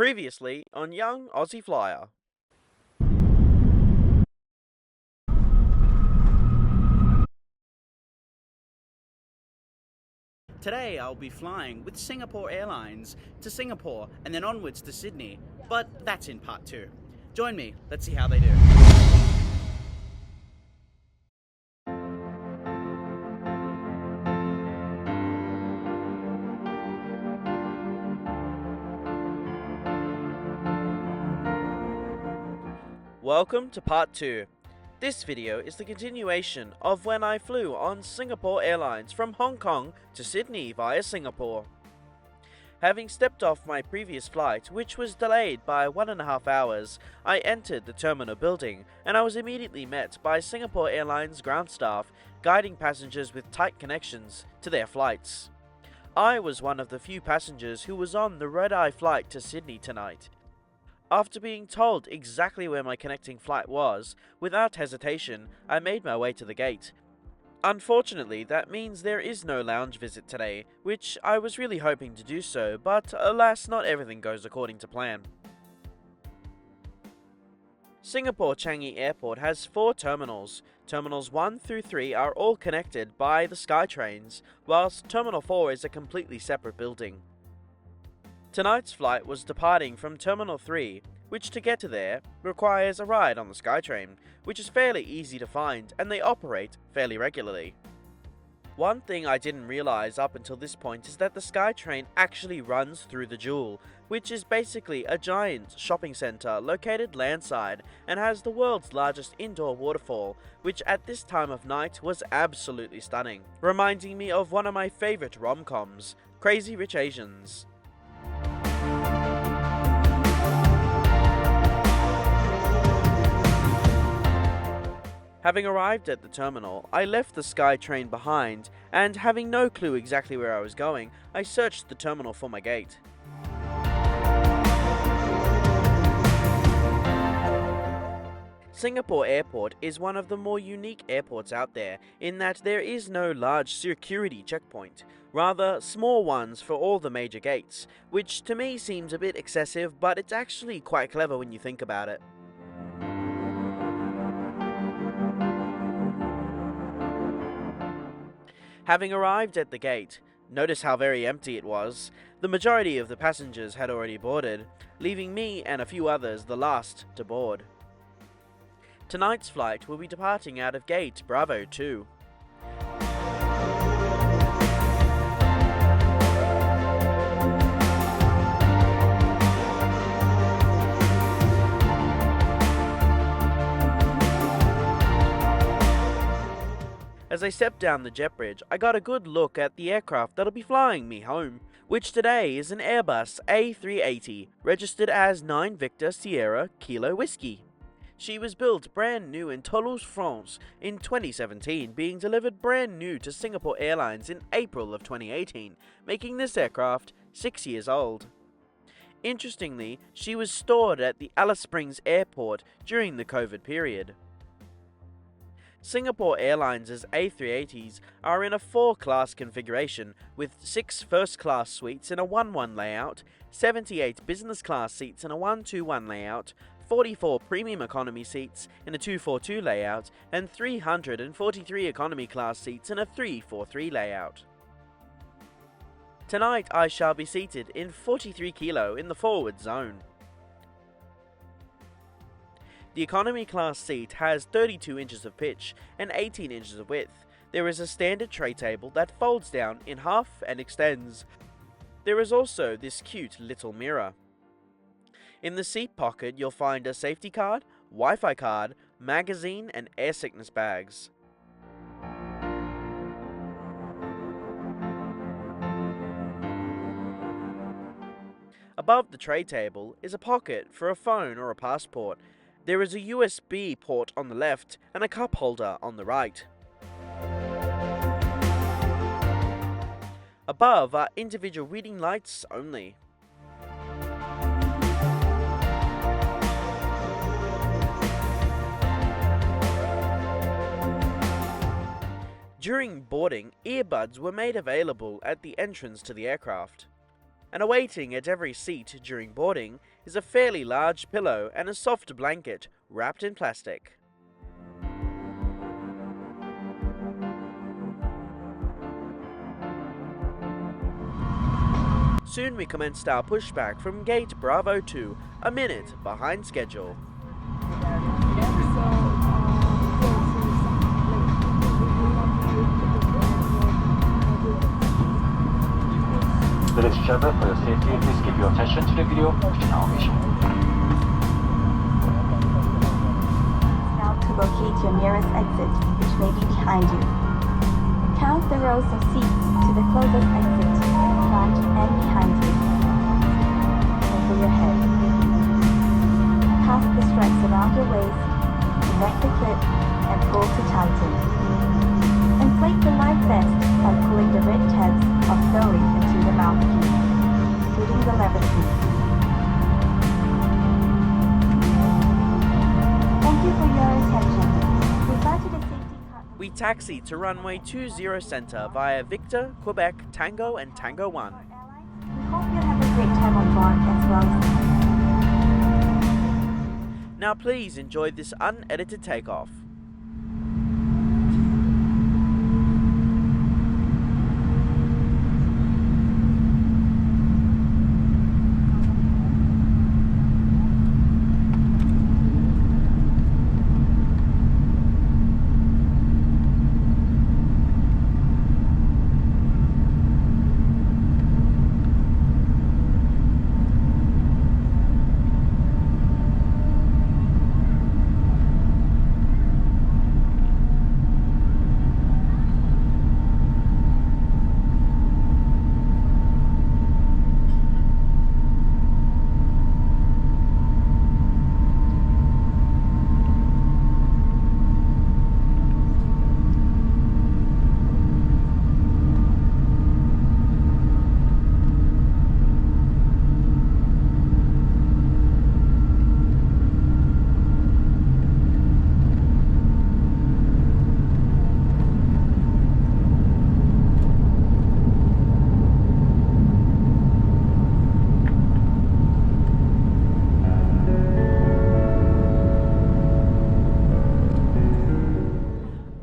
Previously on Young Aussie Flyer. Today I'll be flying with Singapore Airlines to Singapore and then onwards to Sydney, but that's in part 2. Join me, let's see how they do. Welcome to part 2. This video is the continuation of when I flew on Singapore Airlines from Hong Kong to Sydney via Singapore. Having stepped off my previous flight, which was delayed by 1.5 hours, I entered the terminal building and I was immediately met by Singapore Airlines ground staff guiding passengers with tight connections to their flights. I was one of the few passengers who was on the red-eye flight to Sydney tonight. After being told exactly where my connecting flight was, without hesitation, I made my way to the gate. Unfortunately, that means there is no lounge visit today, which I was really hoping to do so, but alas, not everything goes according to plan. Singapore Changi Airport has 4 terminals. Terminals 1 through 3 are all connected by the SkyTrains, whilst Terminal 4 is a completely separate building. Tonight's flight was departing from Terminal 3, which to get to there requires a ride on the SkyTrain, which is fairly easy to find and they operate fairly regularly. One thing I didn't realise up until this point is that the SkyTrain actually runs through the Jewel, which is basically a giant shopping centre located landside and has the world's largest indoor waterfall, which at this time of night was absolutely stunning, reminding me of one of my favourite rom-coms, Crazy Rich Asians. Having arrived at the terminal, I left the SkyTrain behind, and having no clue exactly where I was going, I searched the terminal for my gate. Singapore Airport is one of the more unique airports out there, in that there is no large security checkpoint, rather small ones for all the major gates, which to me seems a bit excessive, but it's actually quite clever when you think about it. Having arrived at the gate, notice how very empty it was. The majority of the passengers had already boarded, leaving me and a few others the last to board. Tonight's flight will be departing out of gate Bravo 2. As I stepped down the jet bridge, I got a good look at the aircraft that'll be flying me home, which today is an Airbus A380, registered as 9 Victor Sierra Kilo Whiskey. She was built brand new in Toulouse, France in 2017, being delivered brand new to Singapore Airlines in April of 2018, making this aircraft 6 years old. Interestingly, she was stored at the Alice Springs Airport during the COVID period. Singapore Airlines' A380s are in a 4-class configuration, with 6 first-class suites in a 1-1 layout, 78 business-class seats in a 1-2-1 layout, 44 premium economy seats in a 2-4-2 layout, and 343 economy class seats in a 3-4-3 layout. Tonight I shall be seated in 43 kilo in the forward zone. The economy class seat has 32 inches of pitch and 18 inches of width. There is a standard tray table that folds down in half and extends. There is also this cute little mirror. In the seat pocket you'll find a safety card, Wi-Fi card, magazine and air sickness bags. Above the tray table is a pocket for a phone or a passport. There is a USB port on the left and a cup holder on the right. Above are individual reading lights only. During boarding, earbuds were made available at the entrance to the aircraft. and awaiting at every seat during boarding is a fairly large pillow and a soft blanket wrapped in plastic. Soon we commenced our pushback from gate Bravo 2, a minute behind schedule. Ladies and gentlemen, for your safety, please give your attention to the video which is now visual. Now to locate your nearest exit, which may be behind you. Count the rows of seats to the closest exit, in front and behind you. Over your head. Pass the straps around your waist, connect the clip, and pull to tighten. Inflate the life vest by pulling the red tabs auxiliary into the mouthpiece, including the lever key. Thank you for your attention. Refer to the safety card. We taxied to runway 20 center via Victor, Quebec, Tango and Tango 1. We hope you have a great time on board as well. Now please enjoy this unedited takeoff.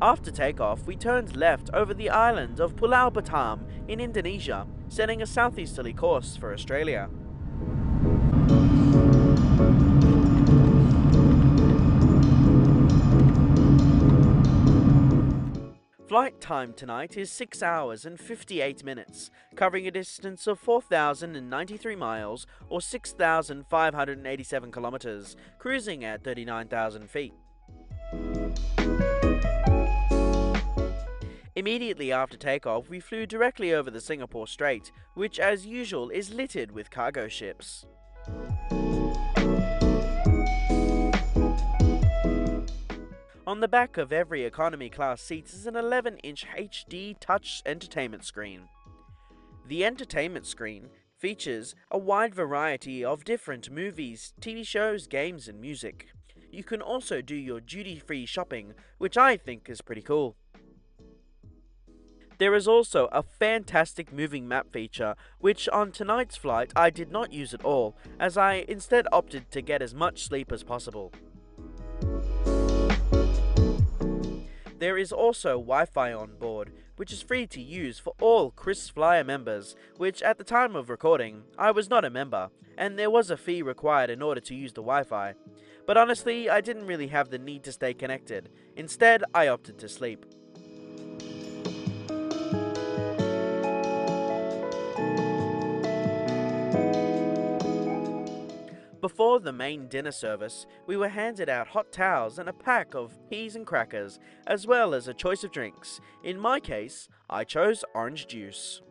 After takeoff, we turned left over the island of Pulau Batam in Indonesia, setting a southeasterly course for Australia. Flight time tonight is 6 hours and 58 minutes, covering a distance of 4,093 miles or 6,587 kilometers, cruising at 39,000 feet. Immediately after takeoff, we flew directly over the Singapore Strait, which as usual is littered with cargo ships. On the back of every economy class seat is an 11-inch HD touch entertainment screen. The entertainment screen features a wide variety of different movies, TV shows, games and music. You can also do your duty-free shopping, which I think is pretty cool. There is also a fantastic moving map feature, which on tonight's flight I did not use at all, as I instead opted to get as much sleep as possible. There is also Wi-Fi on board, which is free to use for all KrisFlyer members, which at the time of recording, I was not a member, and there was a fee required in order to use the Wi-Fi. But honestly, I didn't really have the need to stay connected. Instead, I opted to sleep. Before the main dinner service, we were handed out hot towels and a pack of peas and crackers, as well as a choice of drinks. In my case, I chose orange juice.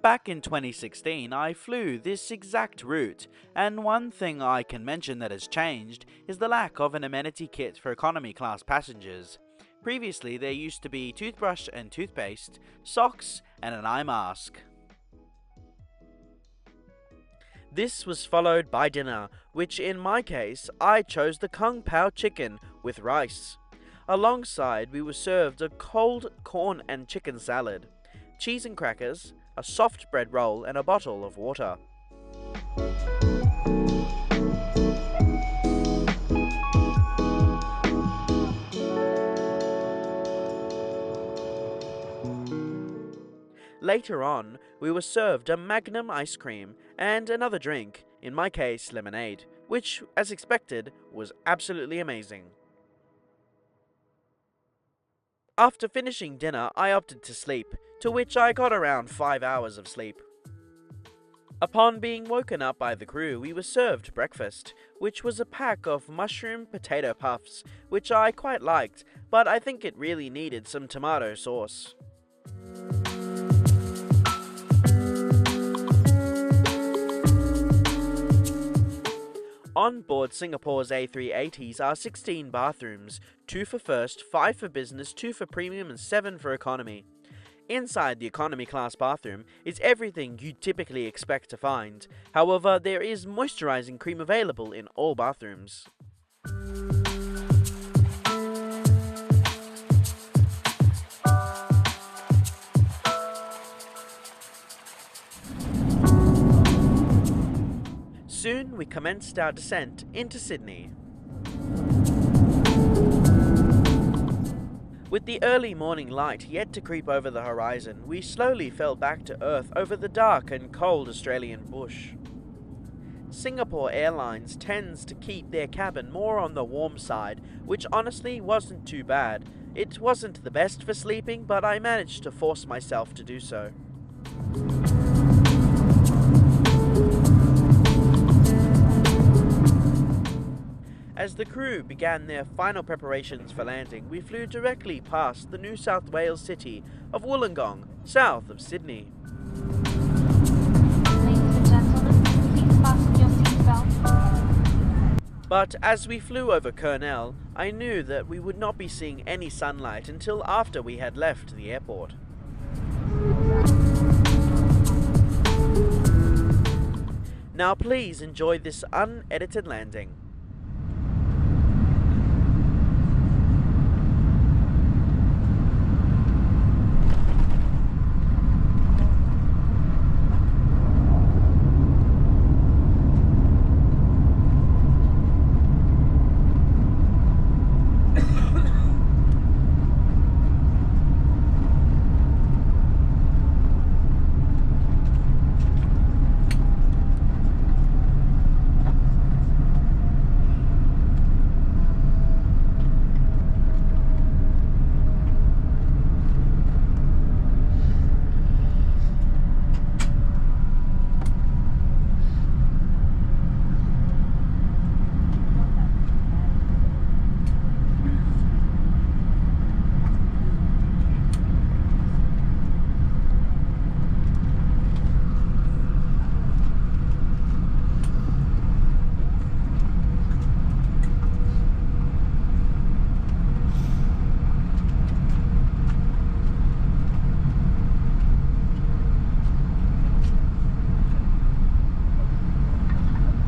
Back in 2016, I flew this exact route, and one thing I can mention that has changed is the lack of an amenity kit for economy class passengers. Previously, there used to be toothbrush and toothpaste, socks, and an eye mask. This was followed by dinner, which in my case, I chose the Kung Pao chicken with rice. Alongside, we were served a cold corn and chicken salad, cheese and crackers, a soft bread roll and a bottle of water. Later on, we were served a Magnum ice cream and another drink, in my case lemonade, which, as expected, was absolutely amazing. After finishing dinner, I opted to sleep, to which I got around 5 hours of sleep. Upon being woken up by the crew, we were served breakfast, which was a pack of mushroom potato puffs, which I quite liked, but I think it really needed some tomato sauce. On board Singapore's A380s are 16 bathrooms, 2 for first, 5 for business, 2 for premium and 7 for economy. Inside the economy class bathroom is everything you'd typically expect to find. However, there is moisturizing cream available in all bathrooms. Soon we commenced our descent into Sydney. With the early morning light yet to creep over the horizon, we slowly fell back to earth over the dark and cold Australian bush. Singapore Airlines tends to keep their cabin more on the warm side, which honestly wasn't too bad. It wasn't the best for sleeping, but I managed to force myself to do so. As the crew began their final preparations for landing, we flew directly past the New South Wales city of Wollongong, south of Sydney. Ladies and gentlemen, please fasten your seatbelts. But as we flew over Kurnell, I knew that we would not be seeing any sunlight until after we had left the airport. Now please enjoy this unedited landing.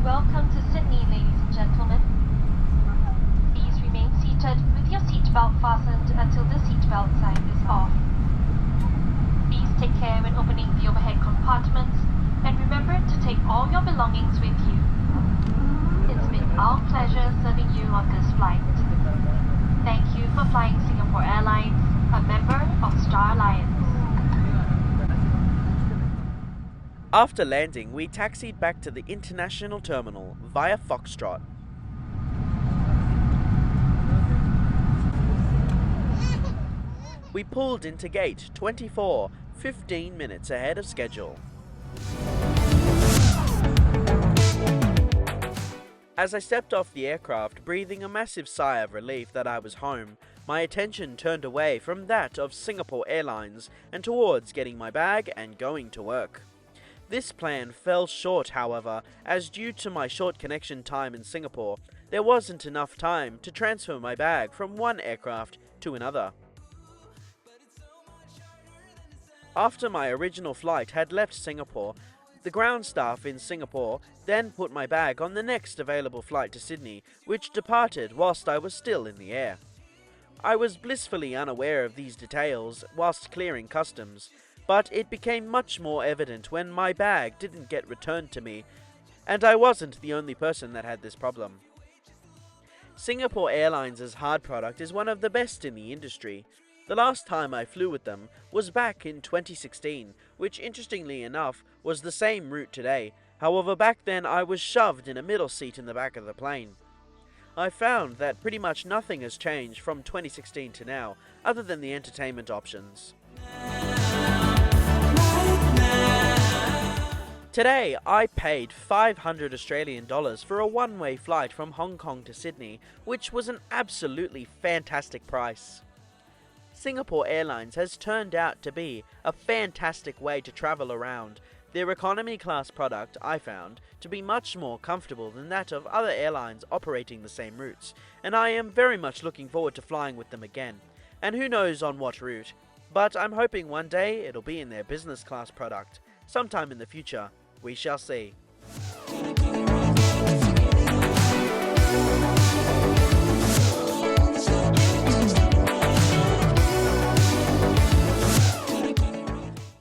Welcome to Sydney, ladies and gentlemen. Please remain seated with your seatbelt fastened until the seatbelt sign is off. Please take care when opening the overhead compartments and remember to take all your belongings with you. It's been our pleasure serving you on this flight. Thank you for flying Singapore Airlines, a member of Star Alliance. After landing, we taxied back to the international terminal via Foxtrot. We pulled into gate 24, 15 minutes ahead of schedule. As I stepped off the aircraft, breathing a massive sigh of relief that I was home, my attention turned away from that of Singapore Airlines and towards getting my bag and going to work. This plan fell short, however, as due to my short connection time in Singapore, there wasn't enough time to transfer my bag from one aircraft to another. After my original flight had left Singapore, the ground staff in Singapore then put my bag on the next available flight to Sydney, which departed whilst I was still in the air. I was blissfully unaware of these details whilst clearing customs. but it became much more evident when my bag didn't get returned to me, and I wasn't the only person that had this problem. Singapore Airlines' hard product is one of the best in the industry. The last time I flew with them was back in 2016, which interestingly enough was the same route today. However, back then I was shoved in a middle seat in the back of the plane. I found that pretty much nothing has changed from 2016 to now, other than the entertainment options. Today, I paid $500 Australian for a one-way flight from Hong Kong to Sydney, which was an absolutely fantastic price. Singapore Airlines has turned out to be a fantastic way to travel around. Their economy class product, I found, to be much more comfortable than that of other airlines operating the same routes, and I am very much looking forward to flying with them again. And who knows on what route, but I'm hoping one day it'll be in their business class product. Sometime in the future, we shall see.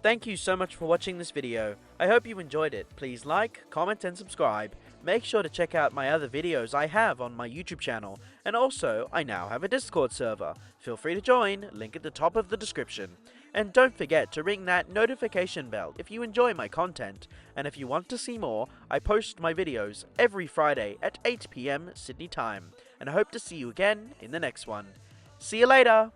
Thank you so much for watching this video. I hope you enjoyed it. Please like, comment and subscribe. Make sure to check out my other videos I have on my YouTube channel, and also I now have a Discord server. Feel free to join, link at the top of the description. And don't forget to ring that notification bell if you enjoy my content, and if you want to see more, I post my videos every Friday at 8 PM Sydney time, and I hope to see you again in the next one. See you later!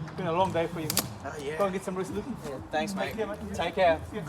It's been a long day for you, mate. Oh, yeah. Go and get some rest, Luke. Thanks, mate. Take care, mate. Take care. See ya.